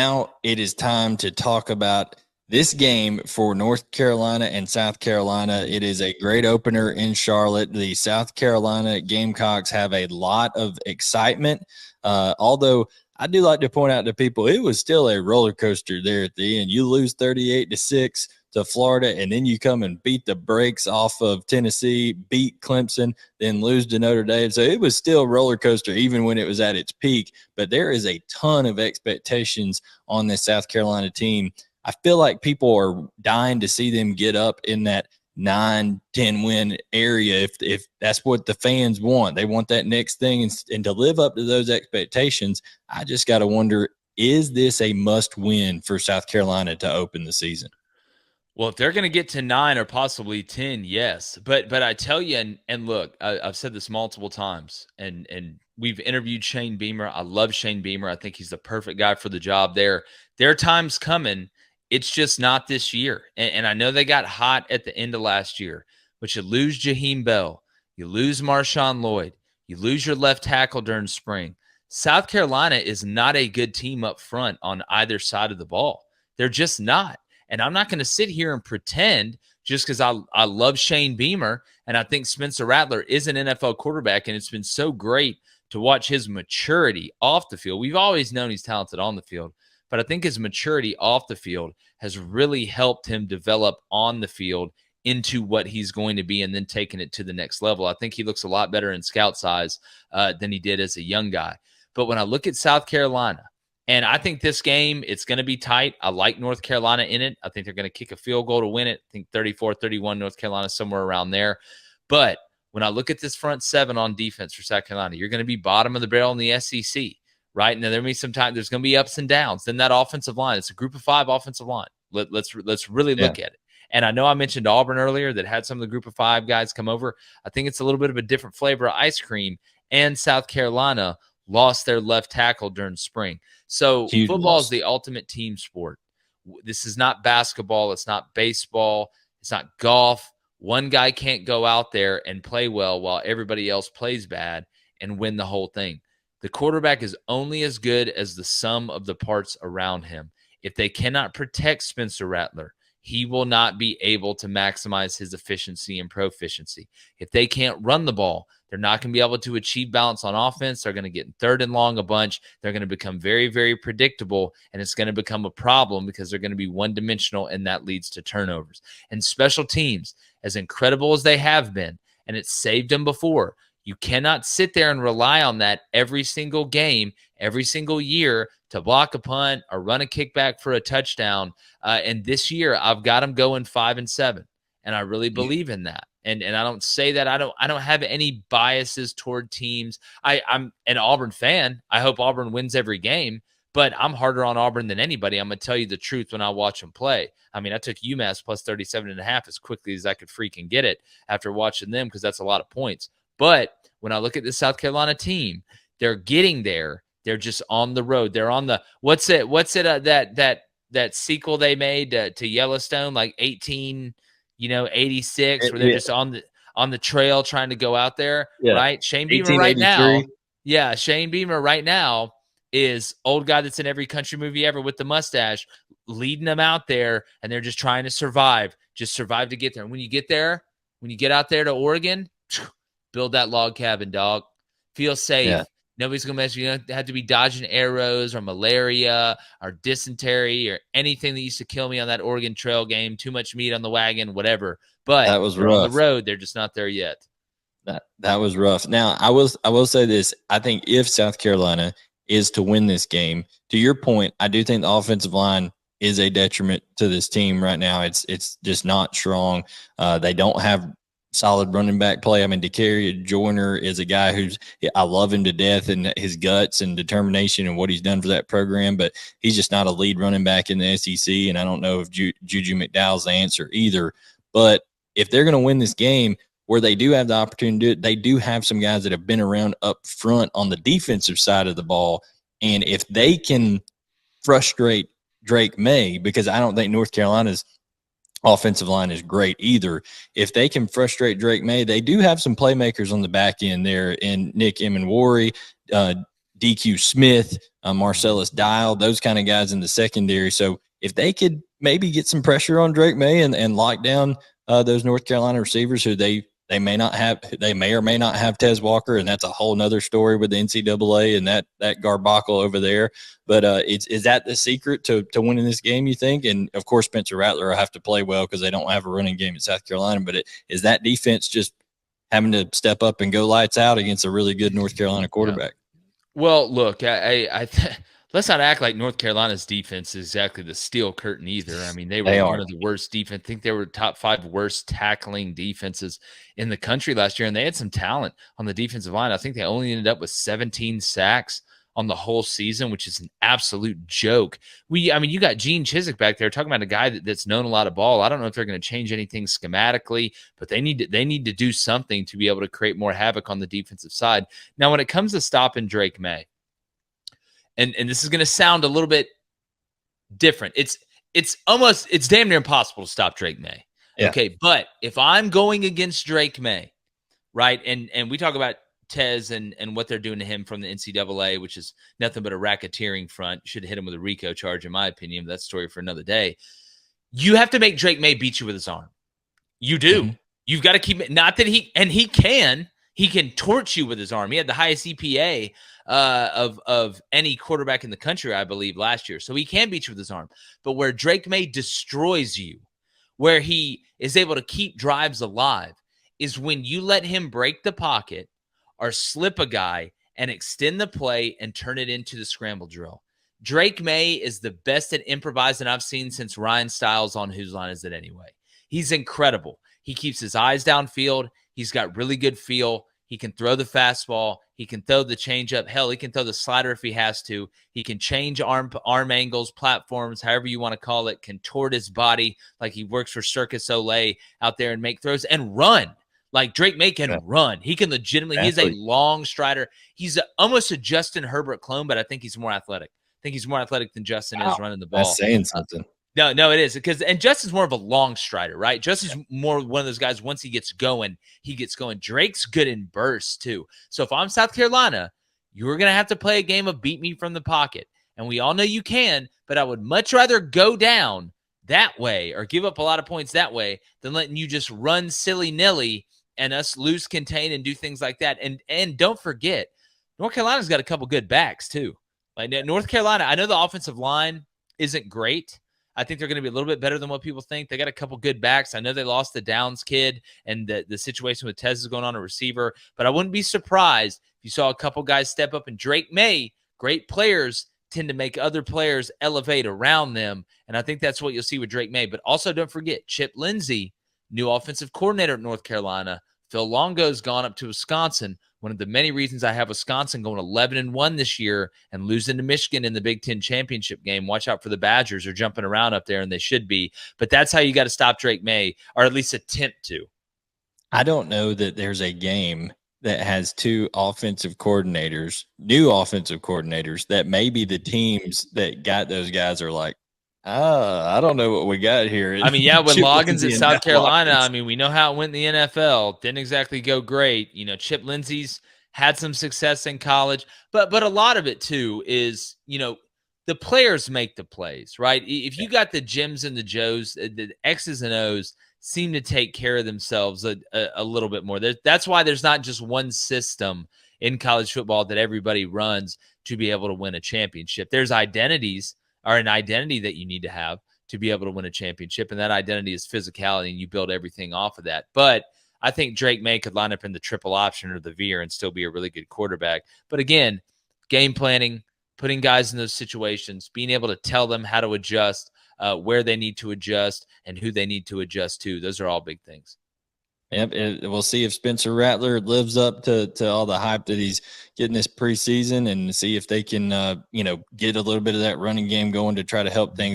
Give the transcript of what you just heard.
now it is time to talk about this game for North Carolina and South Carolina. It is a great opener in Charlotte. The South Carolina Gamecocks have a lot of excitement, although I do like to point out to people it was still a roller coaster there at the end. You lose 38-6 to Florida, and then you come and beat the brakes off of Tennessee, beat Clemson, then lose to Notre Dame. So it was still a roller coaster even when it was at its peak. But there is a ton of expectations on this South Carolina team. I feel like people are dying to see them get up in that 9-10 win area if that's what the fans want. They want that next thing, and to live up to those expectations, I just got to wonder, is this a must win for South Carolina to open the season? Well, if they're going to get to 9 or possibly 10, yes. But I tell you, and look, I've said this multiple times, and we've interviewed Shane Beamer. I love Shane Beamer. I think he's the perfect guy for the job there. There are times coming. It's just not this year. And I know they got hot at the end of last year, but you lose Jaheim Bell. You lose Marshawn Lloyd. You lose your left tackle during spring. South Carolina is not a good team up front on either side of the ball. They're just not. And I'm not going to sit here and pretend just because I love Shane Beamer and I think Spencer Rattler is an NFL quarterback, and it's been so great to watch his maturity off the field. We've always known he's talented on the field, but I think his maturity off the field has really helped him develop on the field into what he's going to be and then taking it to the next level. I think he looks a lot better in scout size than he did as a young guy. But when I look at South Carolina, and I think this game, it's going to be tight. I like North Carolina in it. I think they're going to kick a field goal to win it. I think 34-31 North Carolina, somewhere around there. But when I look at this front seven on defense for South Carolina, you're going to be bottom of the barrel in the SEC, right? Now, there's going to be ups and downs. Then that offensive line, it's a group of 5 offensive line. Let's really look at it. And I know I mentioned Auburn earlier that had some of the group of 5 guys come over. I think it's a little bit of a different flavor of ice cream. And South Carolina lost their left tackle during spring. So football is the ultimate team sport. This is not basketball. It's not baseball. It's not golf. One guy can't go out there and play well while everybody else plays bad and win the whole thing. The quarterback is only as good as the sum of the parts around him. If they cannot protect Spencer Rattler, he will not be able to maximize his efficiency and proficiency. If they can't run the ball, they're not going to be able to achieve balance on offense. They're going to get in third and long a bunch. They're going to become very, very predictable, and it's going to become a problem because they're going to be one-dimensional, and that leads to turnovers. And special teams, as incredible as they have been, and it's saved them before, you cannot sit there and rely on that every single game, every single year to block a punt or run a kickback for a touchdown. And this year, I've got them going 5-7, and I really believe in that. And I don't say that I don't have any biases toward teams. I'm an Auburn fan. I hope Auburn wins every game, but I'm harder on Auburn than anybody. I'm going to tell you the truth when I watch them play. I mean, I took UMass plus 37.5 as quickly as I could freaking get it after watching them because that's a lot of points. But when I look at the South Carolina team, they're getting there. They're just on the road. They're on the what's it that sequel they made to Yellowstone, like 1886, where they're just on the trail trying to go out there, right? Shane Beamer right now. Yeah, Shane Beamer right now is old guy that's in every country movie ever with the mustache, leading them out there, and they're just trying to survive to get there. And when you get out there to Oregon, build that log cabin, dog. Feel safe. Yeah. Nobody's going to mess with you. You don't have to be dodging arrows or malaria or dysentery or anything that used to kill me on that Oregon Trail game. Too much meat on the wagon, whatever. But that was rough. On the road, they're just not there yet. That was rough. Now, I will say this. I think if South Carolina is to win this game, to your point, I do think the offensive line is a detriment to this team right now. It's just not strong. They don't have solid running back play. I mean, DeCarry Joyner is a guy I love him to death and his guts and determination and what he's done for that program, but he's just not a lead running back in the SEC, and I don't know if Juju McDowell's the answer either. But if they're going to win this game, where they do have the opportunity to do it, they do have some guys that have been around up front on the defensive side of the ball, and if they can frustrate Drake May, because I don't think North Carolina's offensive line is great either. If they can frustrate Drake May, they do have some playmakers on the back end there in Nick Emenwari, DQ Smith, Marcellus Dial, those kind of guys in the secondary. So if they could maybe get some pressure on Drake May and lock down those North Carolina receivers who they may not have, they may or may not have Tez Walker, and that's a whole nother story with the NCAA and that garbacle over there. But is that the secret to winning this game, you think? And of course, Spencer Rattler will have to play well because they don't have a running game at South Carolina. But is that defense just having to step up and go lights out against a really good North Carolina quarterback? Yeah. Well, look, let's not act like North Carolina's defense is exactly the steel curtain either. I mean, they were one of the worst defense. I think they were top 5 worst tackling defenses in the country last year, and they had some talent on the defensive line. I think they only ended up with 17 sacks on the whole season, which is an absolute joke. You got Gene Chizik back there talking about a guy that's known a lot of ball. I don't know if they're going to change anything schematically, but they need to do something to be able to create more havoc on the defensive side. Now, when it comes to stopping Drake May, and this is going to sound a little bit different. It's damn near impossible to stop Drake May. Yeah. Okay, but if I'm going against Drake May, right, and we talk about Tez and what they're doing to him from the NCAA, which is nothing but a racketeering front. Should have hit him with a RICO charge, in my opinion. That's a story for another day. You have to make Drake May beat you with his arm. You do. Mm-hmm. You've got to keep it. Not that he can torch you with his arm. He had the highest EPA of any quarterback in the country, I believe, last year. So he can beat you with his arm. But where Drake May destroys you, where he is able to keep drives alive, is when you let him break the pocket or slip a guy and extend the play and turn it into the scramble drill. Drake May is the best at improvising I've seen since Ryan Stiles on Whose Line Is It Anyway. He's incredible. He keeps his eyes downfield. He's got really good feel. He can throw the fastball. He can throw the changeup. Hell, he can throw the slider if he has to. He can change arm angles, platforms, however you want to call it, contort his body like he works for Circus Olay out there and make throws and run. Like Drake May can run. He can legitimately, he's a long strider. He's almost a Justin Herbert clone, but I think he's more athletic. I think he's more athletic than Justin is running the ball. That's saying something. No, it is. And Justin's more of a long strider, right? Justin's more one of those guys, once he gets going, he gets going. Drake's good in bursts, too. So if I'm South Carolina, you're going to have to play a game of beat me from the pocket. And we all know you can, but I would much rather go down that way or give up a lot of points that way than letting you just run silly-nilly and us lose contain and do things like that. And don't forget, North Carolina's got a couple good backs too. Like North Carolina, I know the offensive line isn't great. I think they're going to be a little bit better than what people think. They got a couple good backs. I know they lost the Downs kid, and the situation with Tez is going on a receiver, but I wouldn't be surprised if you saw a couple guys step up. And Drake May, great players tend to make other players elevate around them, and I think that's what you'll see with Drake May. But also don't forget, Chip Lindsey, new offensive coordinator at North Carolina. Phil Longo's gone up to Wisconsin. One of the many reasons I have Wisconsin going 11-1 this year and losing to Michigan in the Big Ten championship game. Watch out for the Badgers. They're jumping around up there, and they should be. But that's how you got to stop Drake May, or at least attempt to. I don't know that there's a game that has two offensive coordinators, new offensive coordinators, that maybe the teams that got those guys are like, I don't know what we got here. I mean, yeah, when Loggins at South Carolina, I mean, we know how it went in the NFL. Didn't exactly go great. You know, Chip Lindsey's had some success in college, but a lot of it too is, you know, the players make the plays, right? If you got the Jims and the Joes, the X's and O's seem to take care of themselves a little bit more. That's why there's not just one system in college football that everybody runs to be able to win a championship. There's identities, or an identity that you need to have to be able to win a championship, and that identity is physicality, and you build everything off of that. But I think Drake May could line up in the triple option or the veer and still be a really good quarterback. But again, game planning, putting guys in those situations, being able to tell them how to adjust, where they need to adjust, and who they need to adjust to. Those are all big things. Yep, we'll see if Spencer Rattler lives up to all the hype that he's getting this preseason, and see if they can, get a little bit of that running game going to try to help things